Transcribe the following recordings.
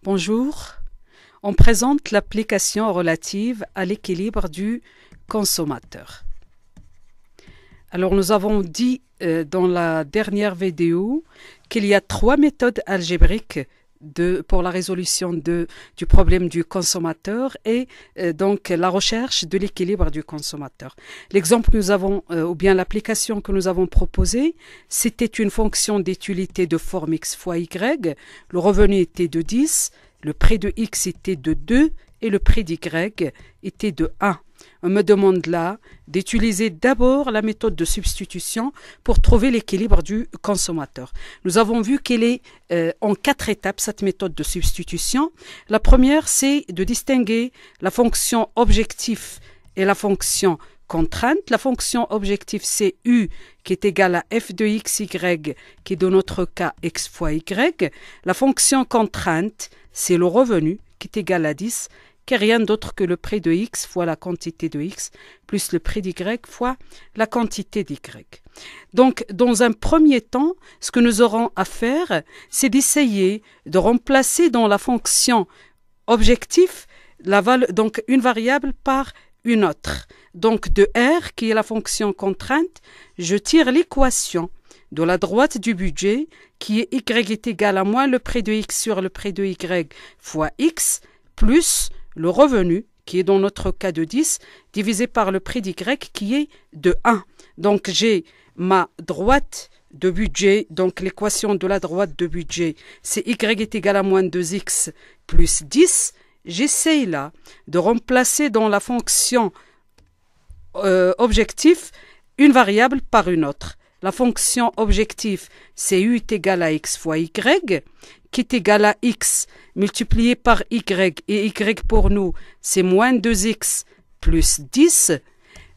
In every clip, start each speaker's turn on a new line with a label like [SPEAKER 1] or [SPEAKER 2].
[SPEAKER 1] Bonjour, on présente l'application relative à l'équilibre du consommateur. Alors nous avons dit dans la dernière vidéo qu'il y a 3 méthodes algébriques pour la résolution du problème du consommateur et donc la recherche de l'équilibre du consommateur. L'exemple que nous avons, ou bien l'application que nous avons proposée, c'était une fonction d'utilité de forme x fois y, le revenu était de 10, le prix de x était de 2 et le prix d'y était de 1. On me demande là d'utiliser d'abord la méthode de substitution pour trouver l'équilibre du consommateur. Nous avons vu qu'elle est en 4 étapes, cette méthode de substitution. La première, c'est de distinguer la fonction objectif et la fonction contrainte. La fonction objective, c'est U qui est égale à f de x, y, qui est dans notre cas x fois y. La fonction contrainte, c'est le revenu qui est égal à 10, qui n'est rien d'autre que le prix de x fois la quantité de x, plus le prix d'y fois la quantité d'y. Donc, dans un premier temps, ce que nous aurons à faire, c'est d'essayer de remplacer dans la fonction objectif donc une variable par une autre. Donc, de R, qui est la fonction contrainte, je tire l'équation de la droite du budget, qui est y est égal à moins le prix de x sur le prix de y fois x, plus le revenu, qui est dans notre cas de 10, divisé par le prix d'y, qui est de 1. Donc, j'ai ma droite de budget, donc l'équation de la droite de budget, c'est y est égal à moins 2x plus 10. J'essaye là de remplacer dans la fonction objectif une variable par une autre. La fonction objectif, c'est u est égal à x fois y, qui est égal à x multiplié par y, et y pour nous, c'est moins 2x plus 10.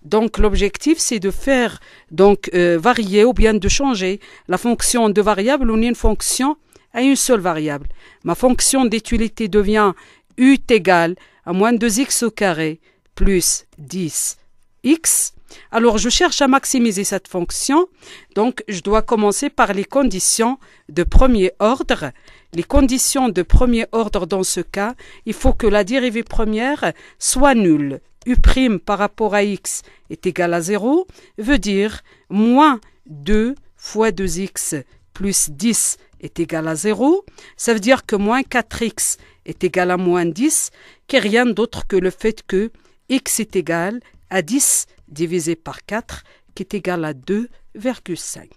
[SPEAKER 1] Donc, l'objectif, c'est de faire donc varier ou bien de changer la fonction de variable en une fonction à une seule variable. Ma fonction d'utilité devient u est égal à moins 2x au carré plus 10x. Alors, je cherche à maximiser cette fonction. Donc, je dois commencer par les conditions de premier ordre. Les conditions de premier ordre dans ce cas, il faut que la dérivée première soit nulle. U' par rapport à x est égal à 0, veut dire moins 2 fois 2x plus 10 est égal à 0. Ça veut dire que moins 4x est égal à moins 10, qui n'est rien d'autre que le fait que x est égal à 10 divisé par 4, qui est égal à 2,5.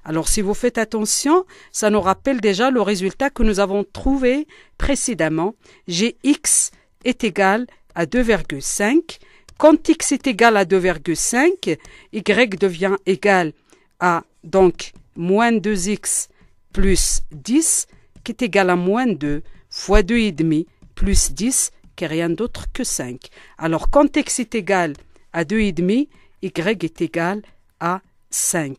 [SPEAKER 1] Alors, si vous faites attention, ça nous rappelle déjà le résultat que nous avons trouvé précédemment. Gx est égal à 2,5. Quand x est égal à 2,5, y devient égal à donc moins 2x plus 10, qui est égal à moins 2 fois 2,5 plus 10, qui n'est rien d'autre que 5. Alors, quand x est égal à 2,5, y est égal à 5.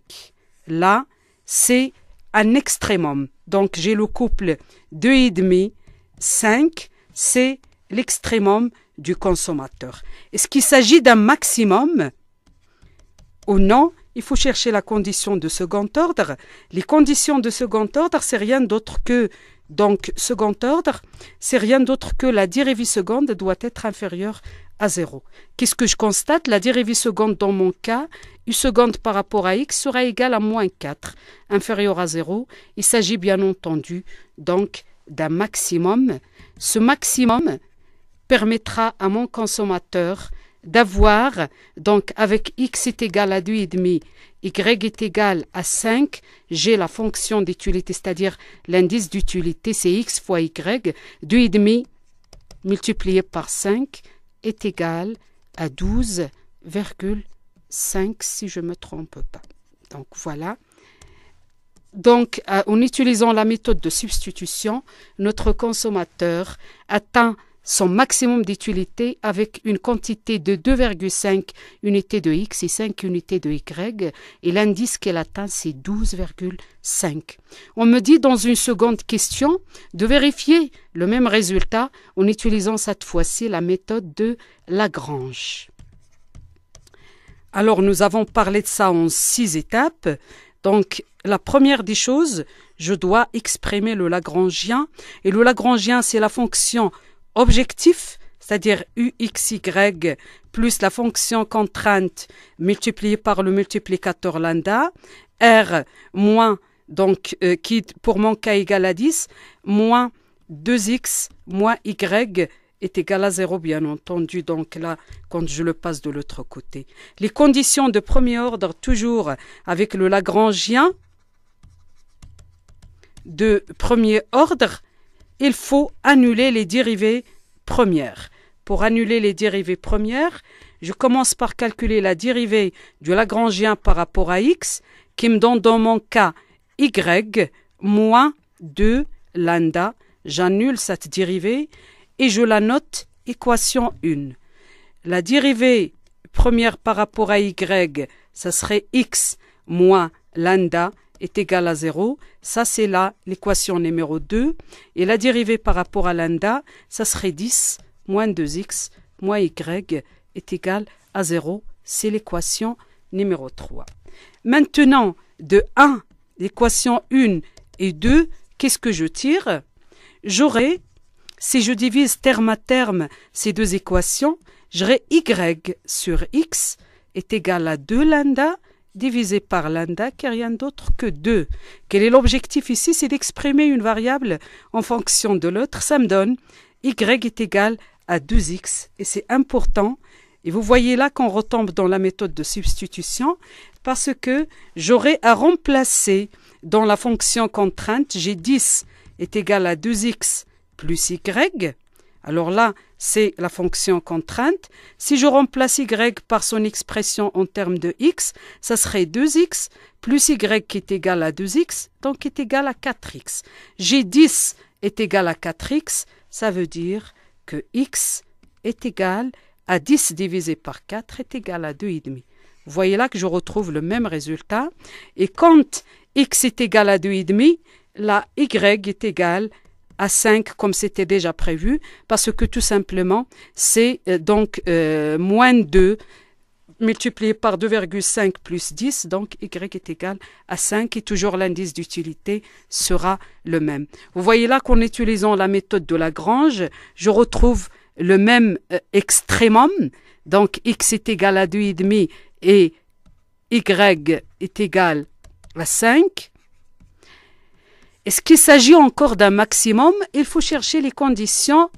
[SPEAKER 1] Là, c'est un extrémum. Donc, j'ai le couple 2,5, 5, c'est l'extrémum du consommateur. Est-ce qu'il s'agit d'un maximum ou non? Il faut chercher la condition de second ordre. Les conditions de second ordre, c'est rien d'autre que donc second ordre, c'est rien d'autre que la dérivée seconde doit être inférieure à 0. Qu'est-ce que je constate? La dérivée seconde dans mon cas, u seconde par rapport à x sera égale à moins 4, inférieur à 0. Il s'agit bien entendu donc d'un maximum. Ce maximum permettra à mon consommateur d'avoir, donc avec x est égal à 2,5, y est égal à 5, j'ai la fonction d'utilité, c'est-à-dire l'indice d'utilité, c'est x fois y, 2,5 multiplié par 5 est égal à 12,5 si je ne me trompe pas. Donc voilà. Donc en utilisant la méthode de substitution, notre consommateur atteint son maximum d'utilité avec une quantité de 2,5 unités de x et 5 unités de y, et l'indice qu'elle atteint, c'est 12,5. On me dit dans une seconde question de vérifier le même résultat en utilisant cette fois-ci la méthode de Lagrange. Alors, nous avons parlé de ça en 6 étapes. Donc, la première des choses, je dois exprimer le Lagrangien. Et le Lagrangien, c'est la fonction objectif, c'est-à-dire uxy plus la fonction contrainte multipliée par le multiplicateur lambda, r moins, donc qui pour mon cas égale à 10, moins 2x moins y est égal à 0, bien entendu, donc là, quand je le passe de l'autre côté. Les conditions de premier ordre, toujours avec le Lagrangien de premier ordre, il faut annuler les dérivées premières. Pour annuler les dérivées premières, je commence par calculer la dérivée du Lagrangien par rapport à x, qui me donne dans mon cas y moins 2 lambda. J'annule cette dérivée et je la note équation 1. La dérivée première par rapport à y, ça serait x moins lambda est égal à 0. Ça, c'est là l'équation numéro 2. Et la dérivée par rapport à lambda, ça serait 10 moins 2x moins y est égal à 0. C'est l'équation numéro 3. Maintenant, de 1, l'équation 1 et 2, qu'est-ce que je tire? J'aurai, si je divise terme à terme ces deux équations, j'aurai y sur x est égal à 2 lambda divisé par lambda qui n'est rien d'autre que 2. Quel est l'objectif ici? C'est d'exprimer une variable en fonction de l'autre. Ça me donne y est égal à 2x et c'est important. Et vous voyez là qu'on retombe dans la méthode de substitution parce que j'aurai à remplacer dans la fonction contrainte, j'ai 10 est égal à 2x plus y. Alors là, c'est la fonction contrainte. Si je remplace y par son expression en termes de x, ça serait 2x plus y qui est égal à 2x, donc qui est égal à 4x. J'ai 10 est égal à 4x, ça veut dire que x est égal à 10 divisé par 4 est égal à 2,5. Vous voyez là que je retrouve le même résultat. Et quand x est égal à 2,5, là, y est égal à 5 comme c'était déjà prévu, parce que tout simplement, c'est donc moins 2 multiplié par 2,5 plus 10, donc y est égal à 5 et toujours l'indice d'utilité sera le même. Vous voyez là qu'en utilisant la méthode de Lagrange, je retrouve le même extrémum, donc x est égal à 2,5 et y est égal à 5. Est-ce qu'il s'agit encore d'un maximum? Il faut chercher les conditions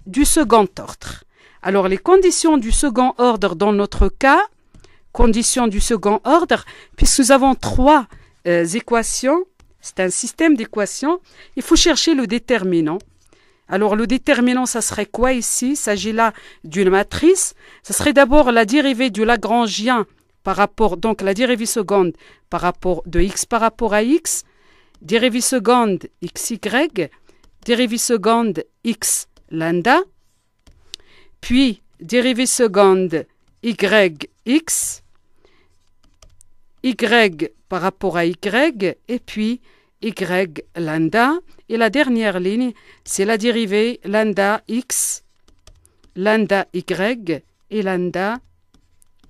[SPEAKER 1] du second ordre. Alors, les conditions du second ordre dans notre cas, conditions du second ordre, puisque nous avons trois équations, c'est un système d'équations, il faut chercher le déterminant. Alors, le déterminant, ça serait quoi ici? Il s'agit là d'une matrice. Ça serait d'abord la dérivée du Lagrangien par rapport, donc la dérivée seconde par rapport de x par rapport à x, dérivée seconde xy, dérivée seconde x lambda, puis dérivée seconde yx, y par rapport à y, et puis y lambda. Et la dernière ligne, c'est la dérivée lambda x, lambda y et lambda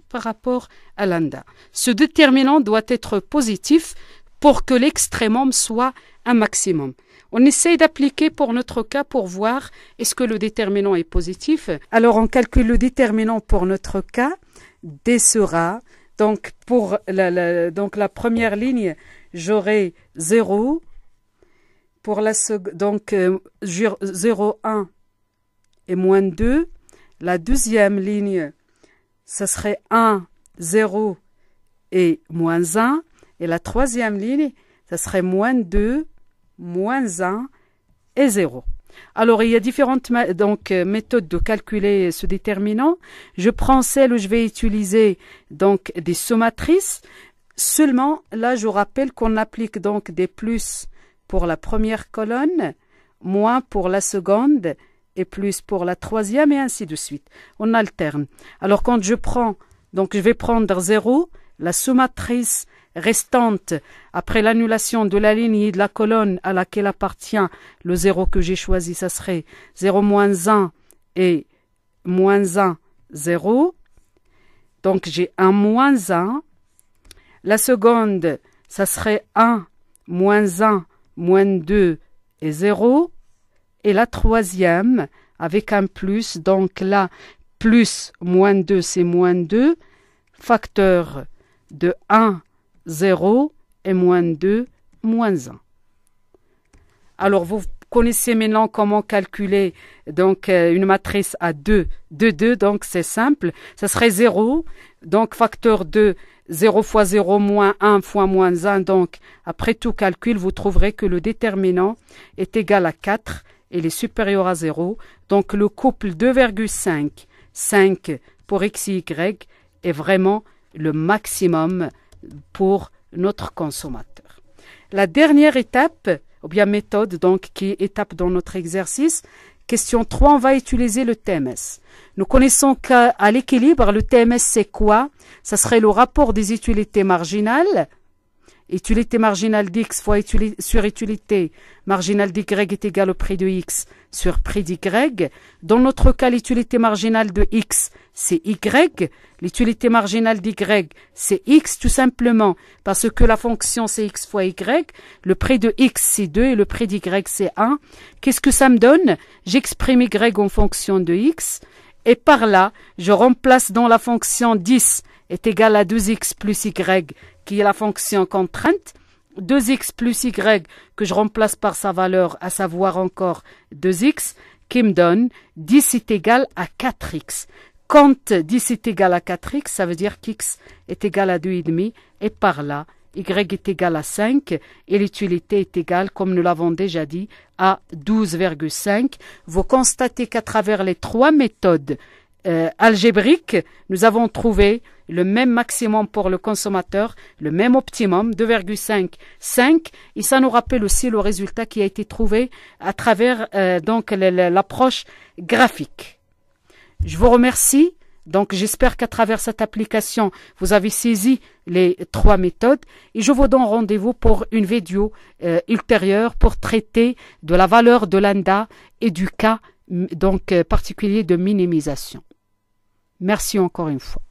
[SPEAKER 1] par rapport à lambda. Ce déterminant doit être positif pour que l'extrémum soit un maximum. On essaye d'appliquer pour notre cas pour voir est-ce que le déterminant est positif. Alors on calcule le déterminant pour notre cas. D sera, donc pour la première ligne, j'aurai 0. Pour la donc 0, 1 et moins 2. La deuxième ligne, ça serait 1, 0 et moins 1. Et la troisième ligne, ça serait moins 2, moins 1 et 0. Alors, il y a différentes méthodes de calculer ce déterminant. Je prends celle où je vais utiliser donc des sommatrices. Seulement, là, je rappelle qu'on applique donc des plus pour la première colonne, moins pour la seconde et plus pour la troisième et ainsi de suite. On alterne. Alors, quand je prends, donc je vais prendre 0, la sommatrice restante après l'annulation de la ligne et de la colonne à laquelle appartient le 0 que j'ai choisi, ça serait 0 moins 1 et moins 1, 0. Donc j'ai un moins 1. La seconde, ça serait 1, moins 1, moins 2 et 0. Et la troisième, avec un plus, donc là, plus moins 2, c'est moins 2, facteur de 1, 0, et moins 2, moins 1. Alors, vous connaissez maintenant comment calculer donc une matrice à 2, 2, 2, donc c'est simple. Ça serait 0, donc facteur de 0 fois 0 moins 1 fois moins 1. Donc, après tout calcul, vous trouverez que le déterminant est égal à 4 et il est supérieur à 0. Donc, le couple 2,5, 5 pour x et y est vraiment le maximum pour notre consommateur. La dernière étape, ou bien méthode, donc, qui est étape dans notre exercice, question 3, on va utiliser le TMS. Nous connaissons qu'à l'équilibre, le TMS, c'est quoi? Ça serait le rapport des utilités marginales. Utilité marginale d'x fois sur utilité marginale d'y est égale au prix de x sur prix d'y. Dans notre cas, l'utilité marginale de x, c'est y. L'utilité marginale d'y, c'est x, tout simplement parce que la fonction, c'est x fois y. Le prix de x, c'est 2 et le prix d'y, c'est 1. Qu'est-ce que ça me donne? J'exprime y en fonction de x. Et par là, je remplace dans la fonction 10 est égal à 2x plus y, qui est la fonction contrainte. 2x plus y que je remplace par sa valeur, à savoir encore 2x, qui me donne 10 est égal à 4x. Quand 10 est égal à 4x, ça veut dire qu'x est égal à 2,5 et par là, y est égal à 5 et l'utilité est égale, comme nous l'avons déjà dit, à 12,5. Vous constatez qu'à travers les trois méthodes algébriques, nous avons trouvé le même maximum pour le consommateur, le même optimum, 2,5, 5. Et ça nous rappelle aussi le résultat qui a été trouvé à travers donc l'approche graphique. Je vous remercie. Donc, j'espère qu'à travers cette application, vous avez saisi les trois méthodes et je vous donne rendez-vous pour une vidéo ultérieure pour traiter de la valeur de lambda et du cas donc particulier de minimisation. Merci encore une fois.